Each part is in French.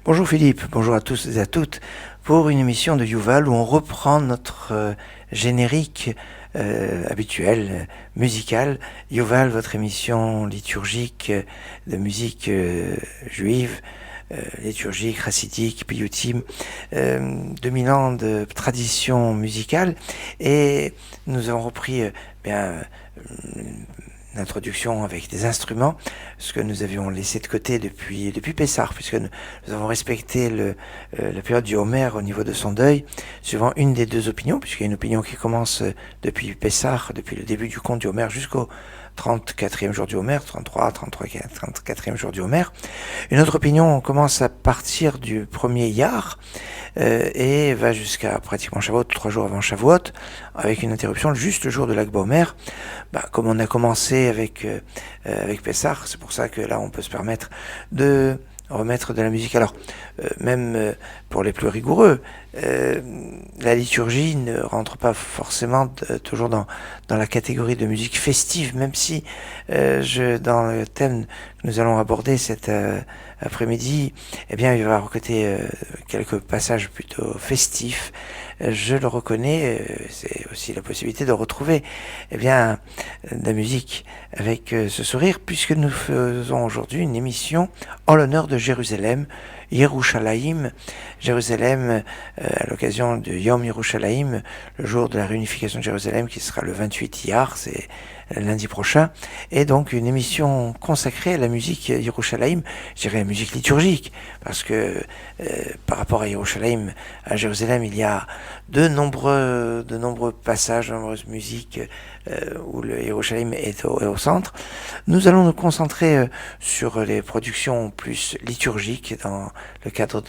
Bonjour Philippe, bonjour à tous et à toutes pour une émission de Yuval où on reprend notre générique habituel, musical. Yuval, votre émission liturgique de musique juive, liturgique, chassidique, piyutim, 2000 ans de tradition musicale, et nous avons repris l'introduction avec des instruments, ce que nous avions laissé de côté depuis Pessah, puisque nous avons respecté la période du Homer au niveau de son deuil, suivant une des deux opinions, puisqu'il y a une opinion qui commence depuis Pessah, depuis le début du conte du Homer jusqu'au 34e jour du Homer, 34e jour du Homer. Une autre opinion commence à partir du premier Iyar et va jusqu'à pratiquement Shavuot, 3 jours avant Shavuot, avec une interruption juste le jour de l'Ag BaOmer. Comme on a commencé avec Pessah, c'est pour ça que là on peut se permettre de remettre de la musique. Alors, même pour les plus rigoureux, la liturgie ne rentre pas forcément toujours dans la catégorie de musique festive, même si dans le thème que nous allons aborder cet après-midi, il va y avoir côté quelques passages plutôt festifs. Je le reconnais, c'est aussi la possibilité de retrouver de la musique avec ce sourire, puisque nous faisons aujourd'hui une émission en l'honneur de Jérusalem, Yerushalayim, Jérusalem, à l'occasion de Yom Yerushalayim, le jour de la réunification de Jérusalem, qui sera le 28 Iyar, c'est lundi prochain, et donc une émission consacrée à la musique Yerushalayim, je dirais la musique liturgique, parce que par rapport à Yerushalayim, à Jérusalem, il y a de nombreux passages, de nombreuses musiques où le Yerushalayim est au centre. Nous allons nous concentrer sur les productions plus liturgiques dans le cadre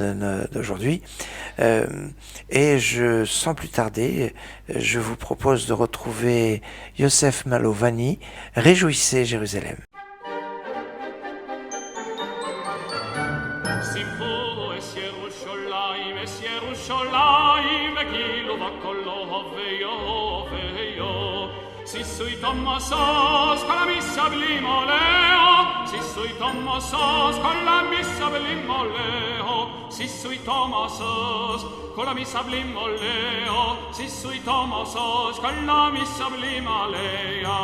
d'aujourd'hui. Et sans plus tarder, je vous propose de retrouver Yosef Malovani, Réjouissez Jérusalem. Sui Tommasos con la missa blimoleo, si sui Tommasos con la missa blimoleo, si sui Tommasos con la missa blimoleo, si sui Tommasos con la missa blimolea.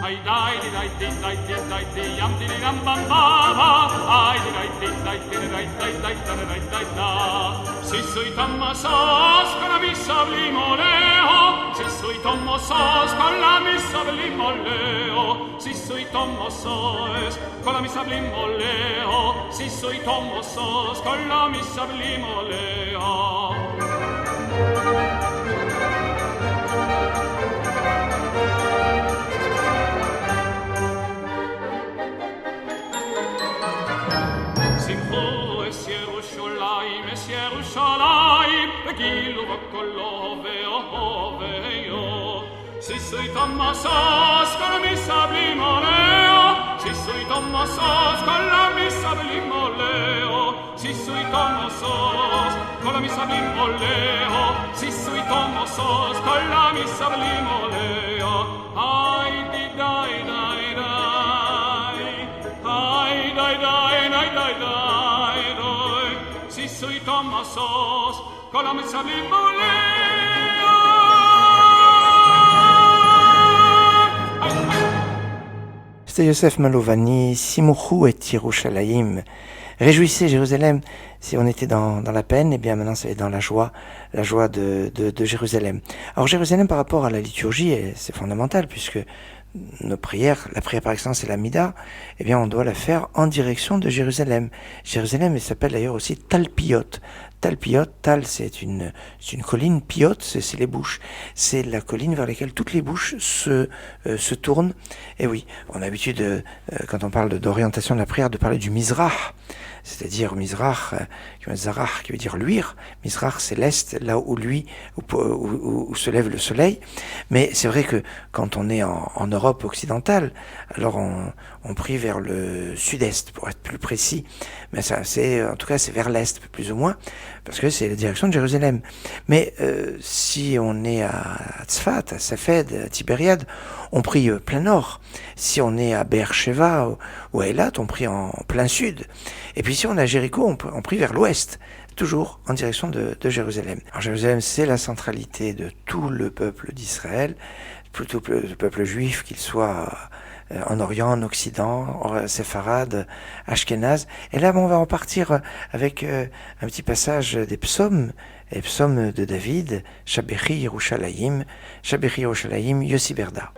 Ai dai di dai di dai di dai di yam di ram bam baba ai di dai di dai di dai dai dai dai dai da si sui Tommasos con la missa blimoleo si sui Tommasos con la missa blimoleo si sui Tommasos con la missa blimoleo si sui Tommasos con la missa blimoleo. Si sui Tommasos con la missa blimoleo, si sui Tommasos con la missa blimoleo, si sui Tommasos con la missa blimoleo, si sui Tommasos con la missa blimoleo. Ai di dai dai dai, ai dai dai dai dai dai dai, si sui Tommasos con la missa blimoleo. C'était Yosef Malovani, Simuchu et Yerushalayim. Réjouissez Jérusalem. Si on était dans la peine, maintenant c'est dans la joie de Jérusalem. Alors Jérusalem par rapport à la liturgie, c'est fondamental puisque nos prières, la prière par excellence c'est la Mida, on doit la faire en direction de Jérusalem. Jérusalem, elle s'appelle d'ailleurs aussi Talpiot. Talpiot, Tal c'est une colline, Piot c'est les bouches. C'est la colline vers laquelle toutes les bouches se tournent. Et oui, on a l'habitude, quand on parle d'orientation de la prière, de parler du Mizrach, c'est-à-dire Mizrach, Zarach, qui veut dire luire. Mizrach c'est l'est, là où se lève le soleil. Mais c'est vrai que quand on est en Europe occidentale, alors on prie vers le sud-est, pour être plus précis. Mais ça, en tout cas, c'est vers l'est, plus ou moins. parce que c'est la direction de Jérusalem. Mais si on est à Tzfat, à Safed, à Tibériade, on prie plein nord. Si on est à Beersheva ou à Eilat, on prie en plein sud. Et puis si on est à Jéricho, on prie vers l'ouest, toujours en direction de Jérusalem. Alors Jérusalem, c'est la centralité de tout le peuple d'Israël, plutôt le peuple juif, qu'il soit en Orient, en Occident, séfarade, ashkénaze. Et là, on va en partir avec un petit passage des psaumes, les psaumes de David, Shabechi Yerushalayim, Yossi Berda.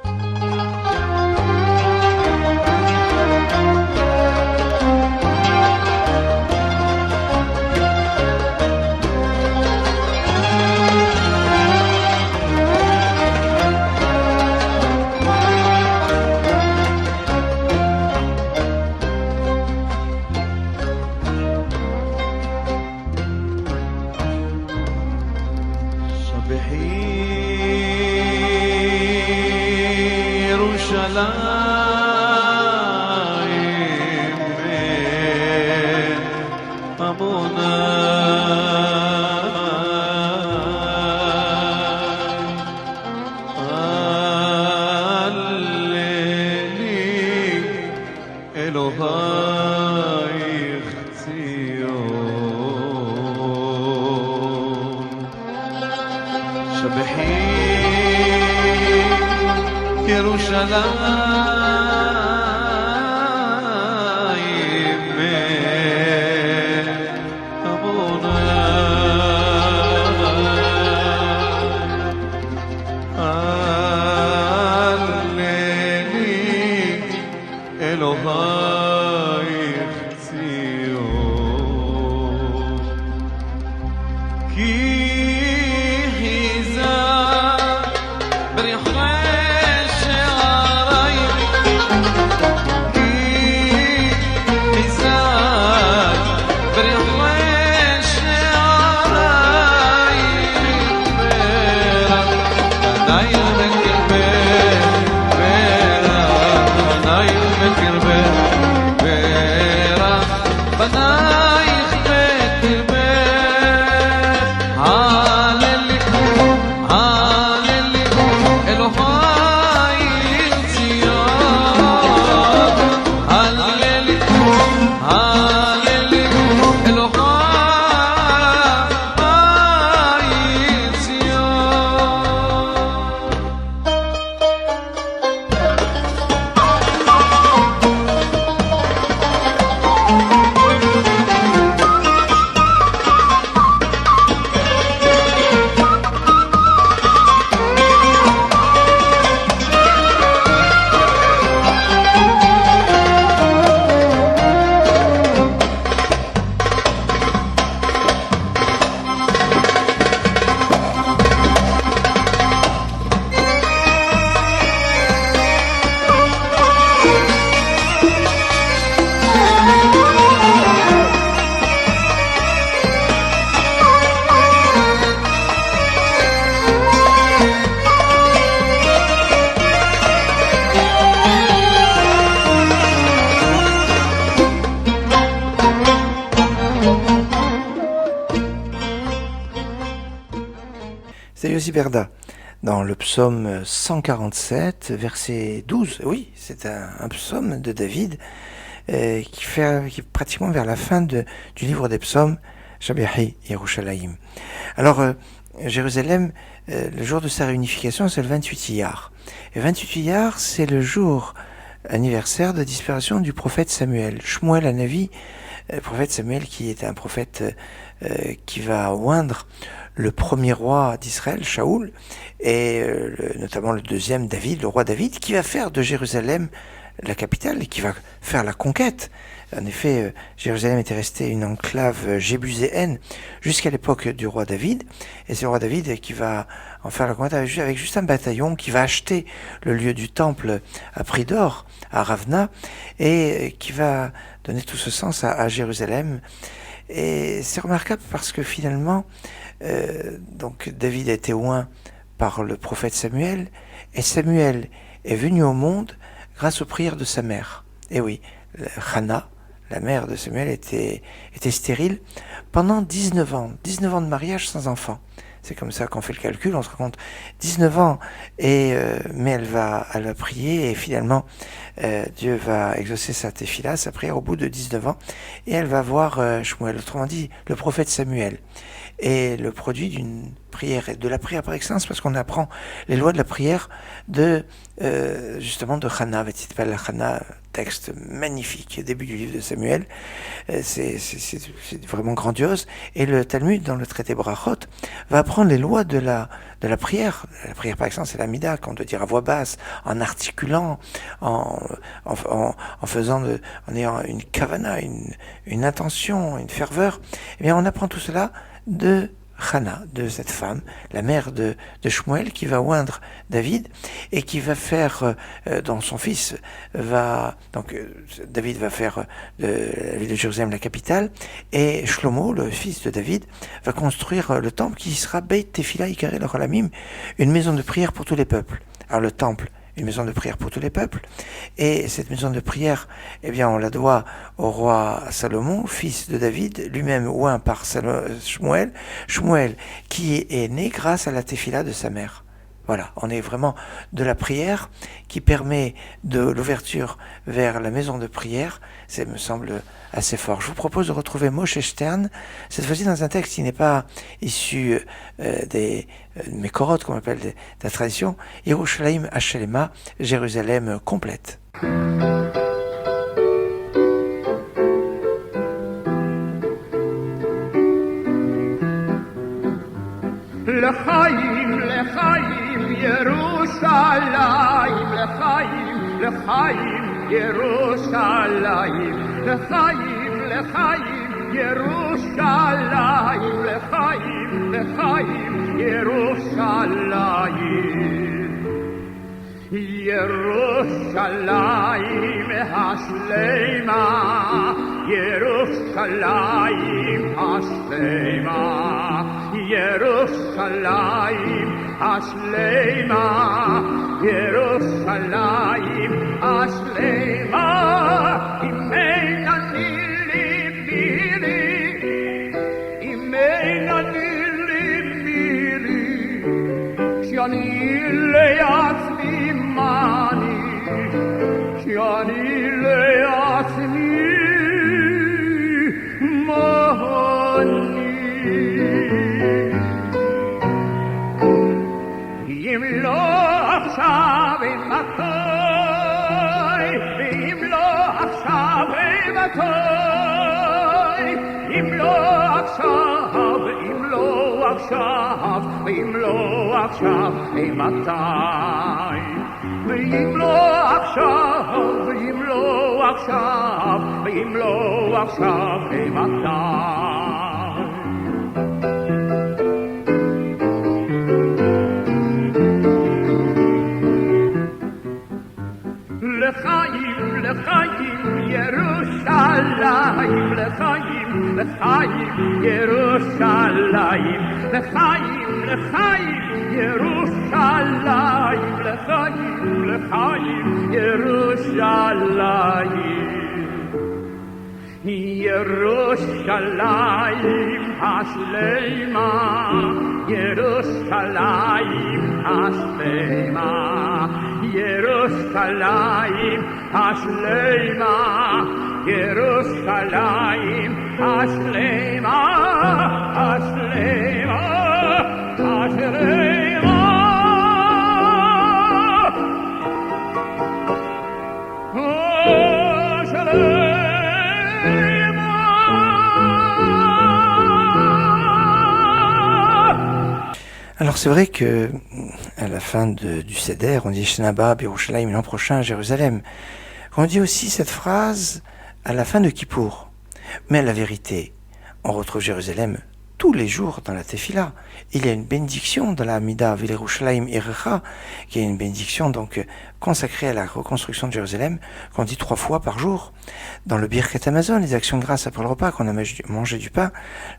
C'est Yossi Berda, dans le psaume 147, verset 12. Oui, c'est un psaume de David qui est pratiquement vers la fin du livre des psaumes, Shabechi Yerushalayim. Alors, Jérusalem, le jour de sa réunification, c'est le 28 Iyar. Et 28 Iyar, c'est le jour anniversaire de disparition du prophète Samuel. Shmuel Hanavi, prophète Samuel qui est un prophète qui va oindre le premier roi d'Israël, Shaoul, et notamment le deuxième, David, le roi David, qui va faire de Jérusalem la capitale et qui va faire la conquête. En effet, Jérusalem était restée une enclave jébuséenne jusqu'à l'époque du roi David, et c'est le roi David qui va en faire la conquête avec juste un bataillon qui va acheter le lieu du temple à prix d'or, à Ravna, et qui va donner tout ce sens à Jérusalem. Et c'est remarquable parce que finalement, donc David a été oint par le prophète Samuel, et Samuel est venu au monde grâce aux prières de sa mère. Et oui, Hannah, la mère de Samuel, était stérile pendant 19 ans. 19 ans de mariage sans enfant. C'est comme ça qu'on fait le calcul, on se rend compte. 19 ans, mais elle va prier, et finalement, Dieu va exaucer sa tefila, sa prière, au bout de 19 ans, et elle va voir Shmuel, autrement dit, le prophète Samuel. Et le produit d'une prière, et de la prière par excellence, parce qu'on apprend les lois de la prière justement de Hana, la Hana, texte magnifique, début du livre de Samuel, c'est vraiment grandiose, et le Talmud, dans le traité Brachot, va apprendre les lois de la prière par excellence, c'est l'Amida, qu'on doit dire à voix basse, en articulant, en ayant une kavana, une intention, une ferveur. Eh bien, on apprend tout cela de Hana, de cette femme, la mère de Shmuel, qui va oindre David et qui va faire, dont son fils va, donc David va faire de la ville de Jérusalem la capitale, et Shlomo, le fils de David, va construire le temple qui sera Beit Tefila Ikarei l'Olamim, une maison de prière pour tous les peuples. Alors le temple, une maison de prière pour tous les peuples. Et cette maison de prière, eh bien, on la doit au roi Salomon, fils de David, lui-même oint par Shmuel, qui est né grâce à la tefila de sa mère. Voilà, on est vraiment de la prière qui permet de l'ouverture vers la maison de prière. Ça me semble assez fort. Je vous propose de retrouver Moshe Stern, cette fois-ci dans un texte qui n'est pas issu des Mekorot, qu'on appelle de la tradition, Yerushalayim Hashelema, Jérusalem complète. לחיים, לחיים, ירושלים, לחיים, לחיים, ירושלים, לחיים, לחיים, ירושלים, לחיים, לחיים, ירושלים. ירושלים השלמה, ירושלים השלמה, ירושלים השלמה, ירושלים השלמה. אם אין אני מירי, אם אין אני מירי, כשאני לעצמי מאני, כשאני לעצמי מאני. אם לא עכשיו אימתי, ואם לא עכשיו אימתי, אם לא עכשיו, ואם לא עכשיו, ואם לא עכשיו אימתי, ואם לא עכשיו, ואם לא עכשיו, ואם לא עכשיו אימתי. לחיים, לחיים, ירושלים, לחיים, לחיים, ירושלים, לחיים, לחיים, ירושלים, לחיים, לחיים, ירושלים. ירושלים השלמה, ירושלים השלמה, ירושלים השלמה, ירושלים השלמה, השלמה, השלמה. Alors c'est vrai que à la fin du Seder, on dit Shenaba, Birushalayim, l'an prochain à Jérusalem. On dit aussi cette phrase à la fin de Kippour. Mais la vérité, on retrouve Jérusalem tous les jours dans la Tefila. Il y a une bénédiction dans la Amida, Villerushalayim Irecha, qui est une bénédiction donc consacrée à la reconstruction de Jérusalem, qu'on dit 3 fois par jour. Dans le Birkat Hamazon, les actions de grâce après le repas, qu'on a mangé du pain,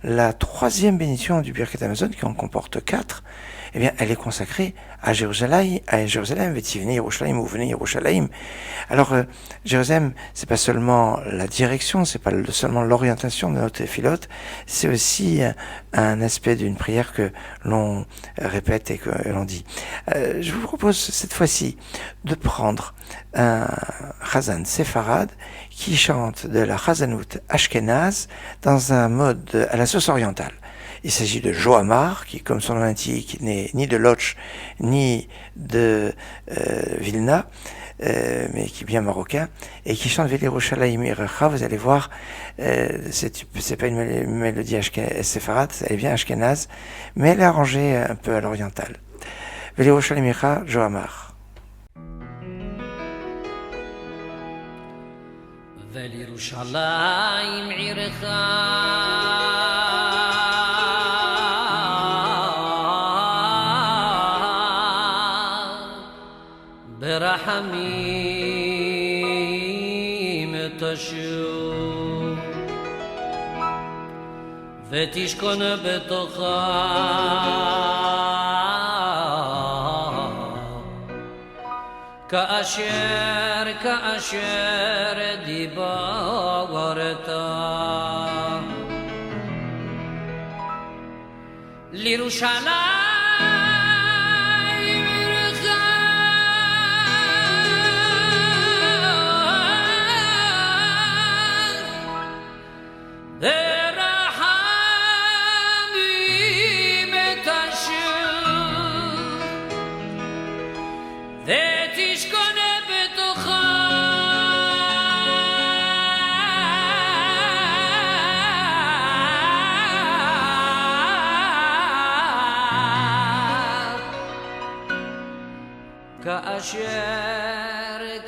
la 3e bénédiction du Birkat Hamazon, qui en comporte 4, eh bien, elle est consacrée à Jérusalem, Vetivnei Yerushalayim, ou venez Yerushalayim. Alors, Jérusalem, c'est pas seulement la direction, c'est pas seulement l'orientation de notre filote, c'est aussi un aspect d'une prière que l'on répète et que l'on dit. Je vous propose cette fois-ci de prendre un chazan séfarade qui chante de la chazanout ashkénaze dans un mode à la sauce orientale. Il s'agit de Johamar, qui, comme son nom l'indique, n'est ni de Lodz, ni de Vilna, mais qui est bien marocain, et qui chante Veli Yerushalayim Irecha. Vous allez voir, c'est pas une mélodie séfarade, elle est bien ashkénaze, mais elle est arrangée un peu à l'orientale. Veli Yerushalayim Irecha, Johamar. Veli Yerushalayim Irecha ברחמים תשוב ותשכון בתוכה כאשר דיברת לירושלים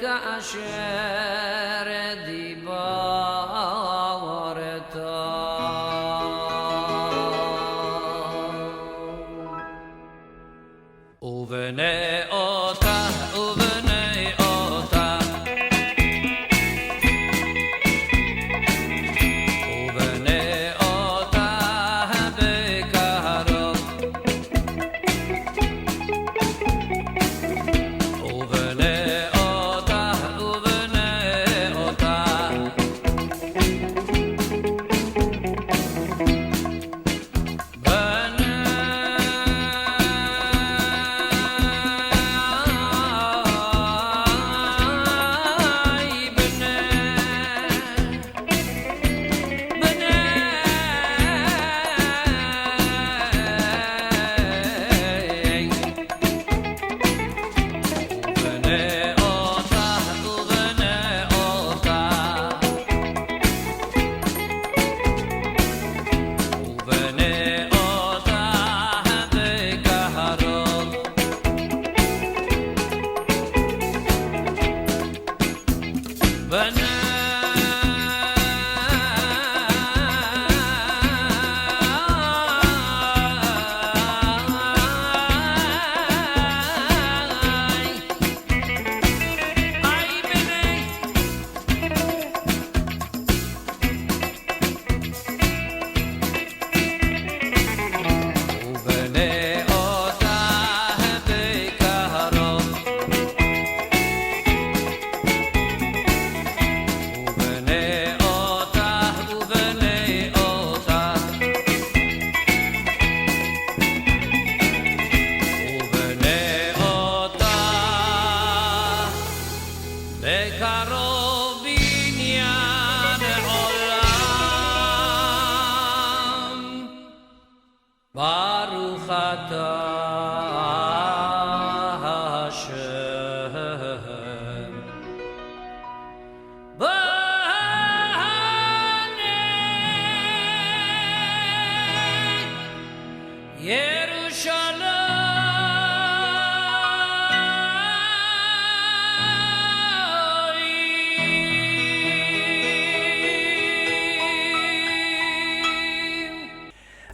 כאשר דיברת ובני אותה ובני אותה ובני אותה בקהרות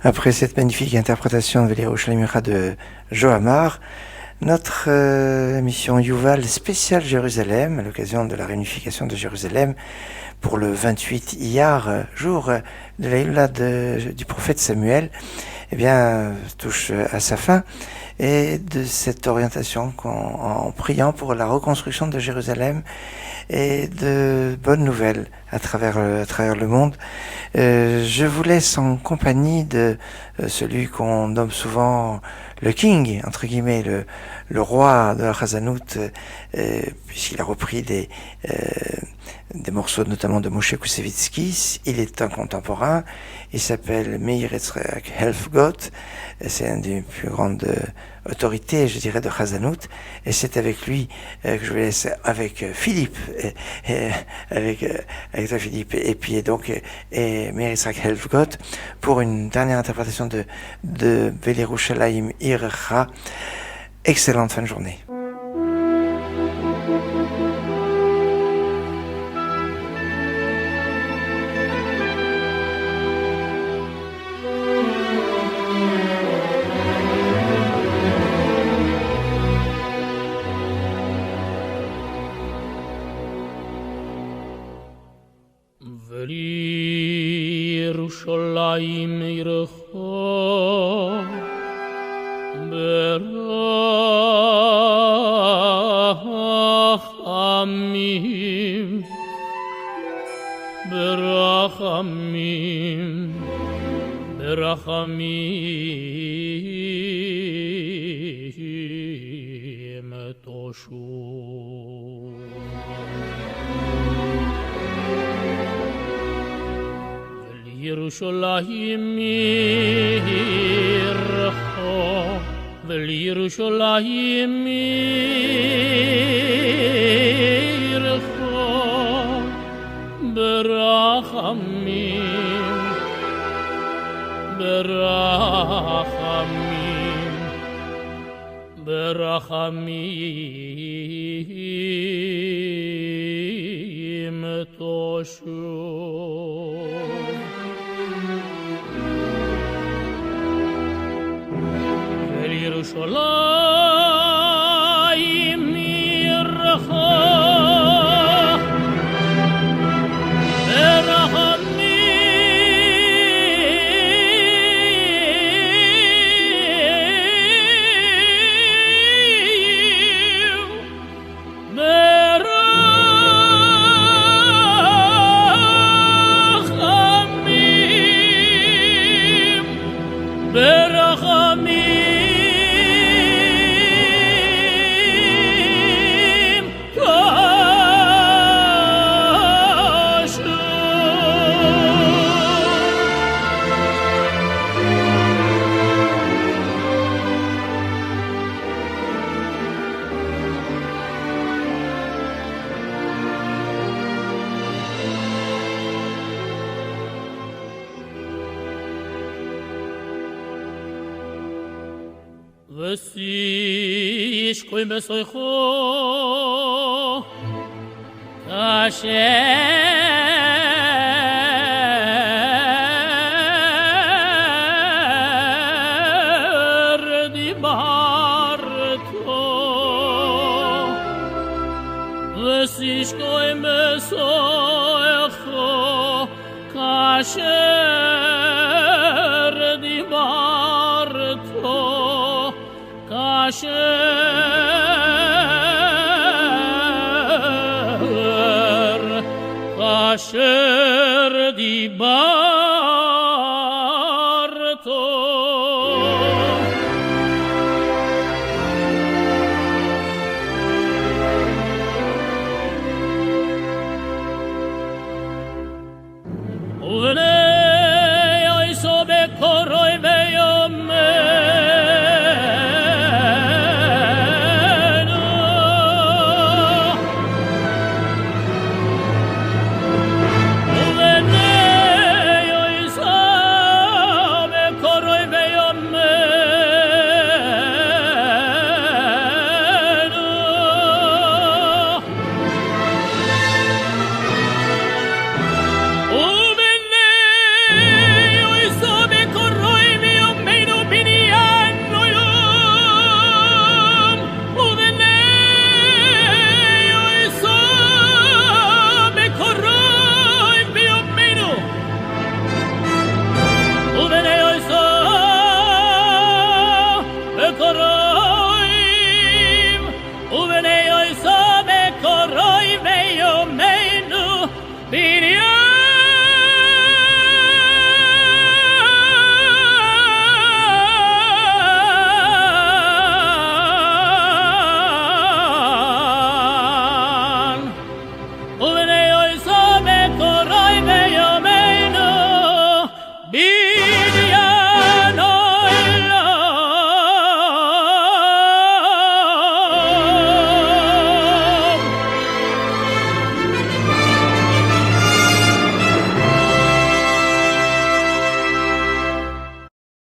Après cette magnifique interprétation de Veli Yerushalayim Irecha de Johamar, Notre émission Yuval spéciale Jérusalem, à l'occasion de la réunification de Jérusalem, pour le 28 Iyar, jour de la Hila du prophète Samuel, eh bien, touche à sa fin. Et de cette orientation en priant pour la reconstruction de Jérusalem et de bonnes nouvelles à travers le monde. Je vous laisse en compagnie de celui qu'on nomme souvent le king, entre guillemets, le roi de la Chazanout, puisqu'il a repris des morceaux notamment de Moshe Kusevitsky. Il est un contemporain, il s'appelle Meir Yitzhak Helfgott, c'est une des plus grandes autorités, je dirais, de Chazanout, et c'est avec lui que je vous laisse avec Philippe, avec toi Philippe, et puis donc Meir Yitzhak Helfgott pour une dernière interprétation de Belerushalayim Ircha. Excellente fin de journée. Yerushalayim Ircha Berachamim Toshu Yerushalayim Ircha Yerushalayim Ircha Berachamim Berachamim Toshu Yerushalayim Ircha V'sish koi besoicho kasher dibarto V'sish koi besoicho kasher dibarto Kasher dibar